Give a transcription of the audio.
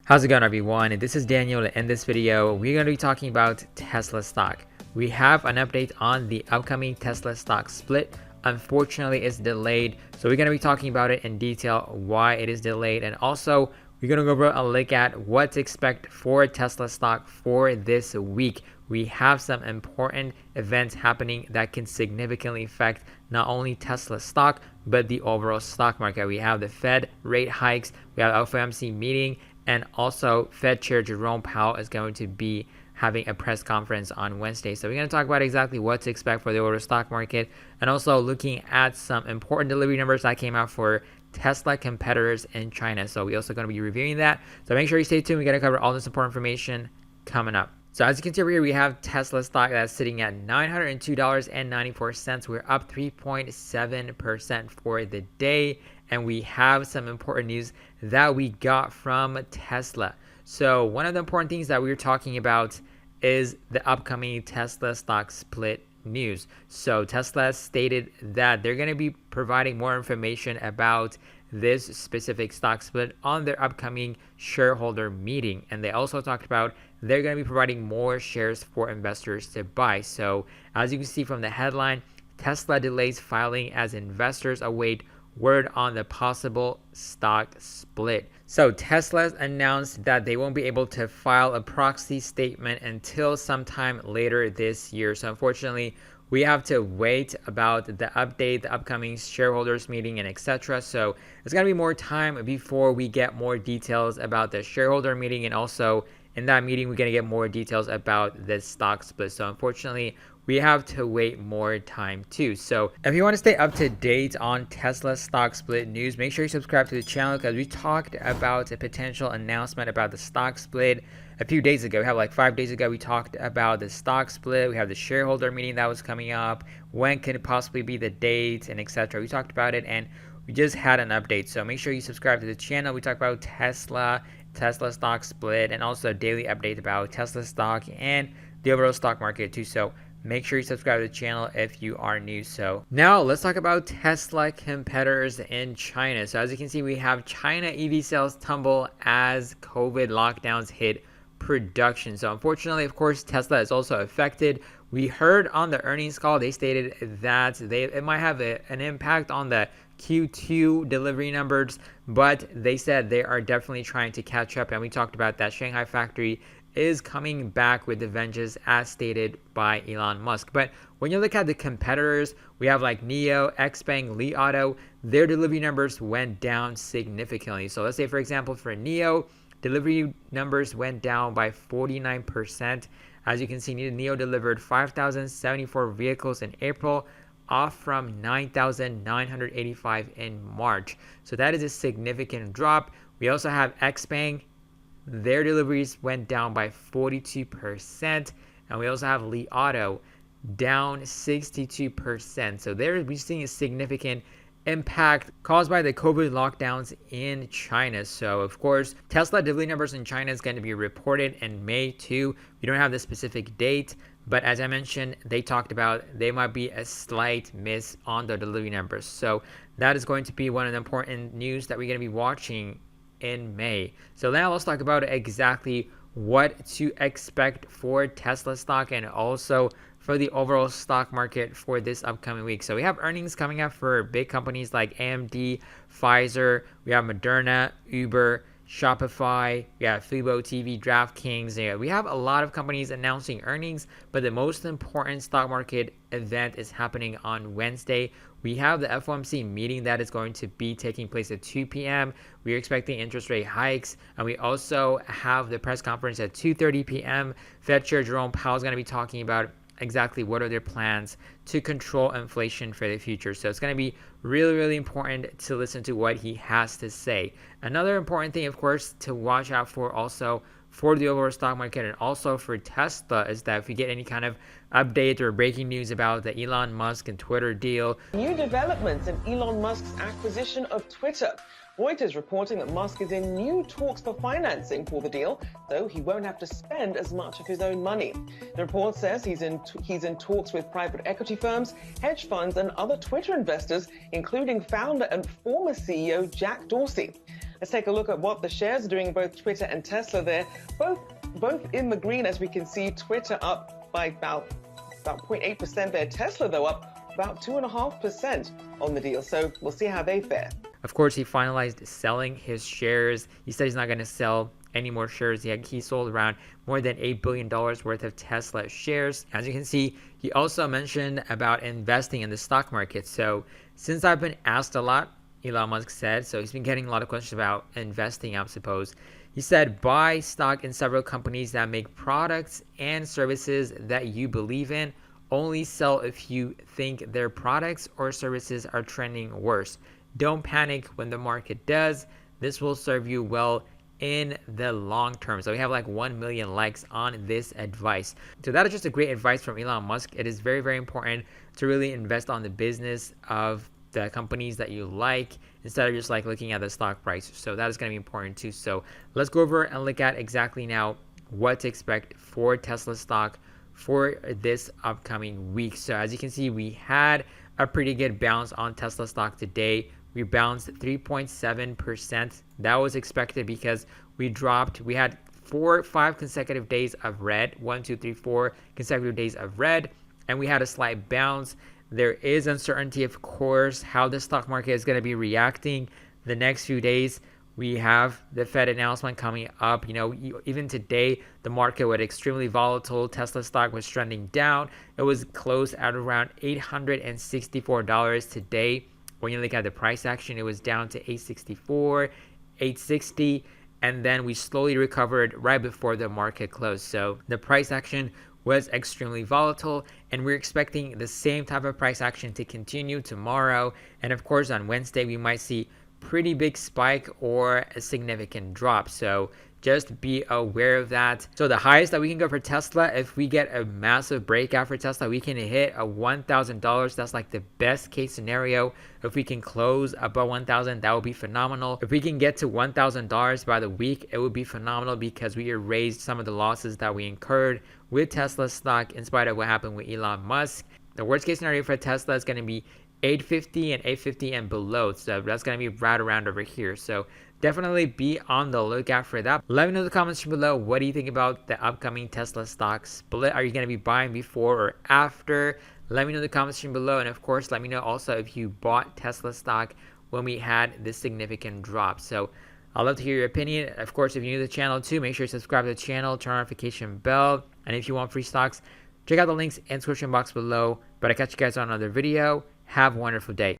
How's it going, everyone? This is Daniel. In this video, we're going to be talking about Tesla stock. We have an update on the upcoming Tesla stock split. Unfortunately, it's delayed, so we're going to be talking about it in detail, why it is delayed, and also we're going to go over a look at what to expect for Tesla stock for this week. We have some important events happening that can significantly affect not only Tesla stock, but the overall stock market. We have the Fed rate hikes, we have FOMC meeting, and also Fed Chair Jerome Powell is going to be having a press conference on Wednesday. So we're going to talk about exactly what to expect for the overall stock market, and also looking at some important delivery numbers that came out for Tesla competitors in China. So we're also going to be reviewing that. So make sure you stay tuned. We're going to cover all this important information coming up. So as you can see over here, we have Tesla stock that's sitting at $902.94. We're up 3.7% for the day. And we have some important news that we got from Tesla. So one of the important things that we're talking about is the upcoming Tesla stock split news. So Tesla stated that they're going to be providing more information about this specific stock split on their upcoming shareholder meeting. And they also talked about they're going to be providing more shares for investors to buy. So as you can see from the headline, Tesla delays filing as investors await word on the possible stock split. So Tesla announced that they won't be able to file a proxy statement until sometime later this year. So unfortunately, we have to wait about the update, the upcoming shareholders meeting, and etc. So it's going to be more time before we get more details about the shareholder meeting, and also in that meeting, we're going to get more details about the stock split. So unfortunately, we have to wait more time too. So if you want to stay up to date on Tesla stock split news, make sure you subscribe to the channel, because we talked about a potential announcement about the stock split a few days ago. We have like 5 days ago, we talked about the stock split. We have the shareholder meeting that was coming up. When could it possibly be the date, and etc. We talked about it, and we just had an update. So make sure you subscribe to the channel. We talked about Tesla stock split, and also a daily update about Tesla stock and the overall stock market too. So make sure you subscribe to the channel if you are new. So now let's talk about Tesla competitors in China. So as you can see, we have China EV sales tumble as COVID lockdowns hit production. So unfortunately, of course, Tesla is also affected. We heard on the earnings call, they stated that it might have an impact on the Q2 delivery numbers, but they said they are definitely trying to catch up. And we talked about that Shanghai factory is coming back with the vengeance, as stated by Elon Musk. But when you look at the competitors, we have like NIO, XPeng, Li Auto, their delivery numbers went down significantly. So let's say, for example, for NIO, delivery numbers went down by 49%. As you can see, NIO delivered 5,074 vehicles in April, off from 9,985 in March. So that is a significant drop. We also have XPeng. Their deliveries went down by 42%. And we also have Li Auto down 62%. So we're seeing a significant impact caused by the COVID lockdowns in China. So of course, Tesla delivery numbers in China is going to be reported in May too. We don't have the specific date, but as I mentioned, they talked about they might be a slight miss on the delivery numbers. So that is going to be one of the important news that we're going to be watching in May. So now let's talk about exactly what to expect for Tesla stock, and also for the overall stock market for this upcoming week. So we have earnings coming up for big companies like AMD, Pfizer, we have Moderna, Uber, Shopify, we have Fubo TV, DraftKings. We have a lot of companies announcing earnings, but the most important stock market event is happening on Wednesday. We have the FOMC meeting that is going to be taking place at 2 p.m. We're expecting interest rate hikes, and we also have the press conference at 2:30 p.m. Fed Chair Jerome Powell is going to be talking about exactly what are their plans to control inflation for the future. So it's going to be really, really important to listen to what he has to say. Another important thing, of course, to watch out for also for the overall stock market and also for Tesla is that if we get any kind of update or breaking news about the Elon Musk and Twitter deal. New developments in Elon Musk's acquisition of Twitter. Reuters reporting that Musk is in new talks for financing for the deal, though he won't have to spend as much of his own money. The report says he's in talks with private equity firms, hedge funds, and other Twitter investors, including founder and former CEO Jack Dorsey. Let's take a look at what the shares are doing, both Twitter and Tesla there. Both in the green, as we can see. Twitter up by about 0.8% there. Tesla, though, up about 2.5% on the deal. So we'll see how they fare. Of course, he finalized selling his shares. He said he's not going to sell any more shares. He sold around more than $8 billion worth of Tesla shares. As you can see, he also mentioned about investing in the stock market. So since I've been asked a lot, Elon Musk said, so he's been getting a lot of questions about investing, I suppose. He said, buy stock in several companies that make products and services that you believe in. Only sell if you think their products or services are trending worse. Don't panic when the market does. This will serve you well in the long term. So we have like 1 million likes on this advice. So that is just a great advice from Elon Musk. It is very, very important to really invest on the business of the companies that you like instead of just like looking at the stock price. So that is going to be important too. So let's go over and look at exactly now what to expect for Tesla stock for this upcoming week. So as you can see, we had a pretty good bounce on Tesla stock today. We bounced 3.7%. That was expected because we had 5 consecutive days of red, 4 consecutive days of red, and we had a slight bounce. There is uncertainty, of course, how the stock market is going to be reacting the next few days. We have the Fed announcement coming up. Even today, the market was extremely volatile. Tesla stock was trending down. It was closed at around $864 today. When you look at the price action, it was down to $864, $860, and then we slowly recovered right before the market closed. So the price action was extremely volatile, and we're expecting the same type of price action to continue tomorrow. And of course, on Wednesday, we might see pretty big spike or a significant drop. So just be aware of that. So the highest that we can go for Tesla, if we get a massive breakout for Tesla, we can hit a $1,000. That's like the best case scenario. If we can close above 1,000, that would be phenomenal. If we can get to $1,000 by the week, it would be phenomenal because we erased some of the losses that we incurred with Tesla stock in spite of what happened with Elon Musk. The worst case scenario for Tesla is going to be 850 and 850 and below. So that's going to be right around over here. So definitely be on the lookout for that. Let me know in the comments below, what do you think about the upcoming Tesla stock split? Are you going to be buying before or after? Let me know in the comments section below. And of course, let me know also if you bought Tesla stock when we had this significant drop. So I'd love to hear your opinion. Of course, if you're new to the channel too, make sure you subscribe to the channel, turn on notification bell. And if you want free stocks, check out the links in the description box below. But I'll catch you guys on another video. Have a wonderful day.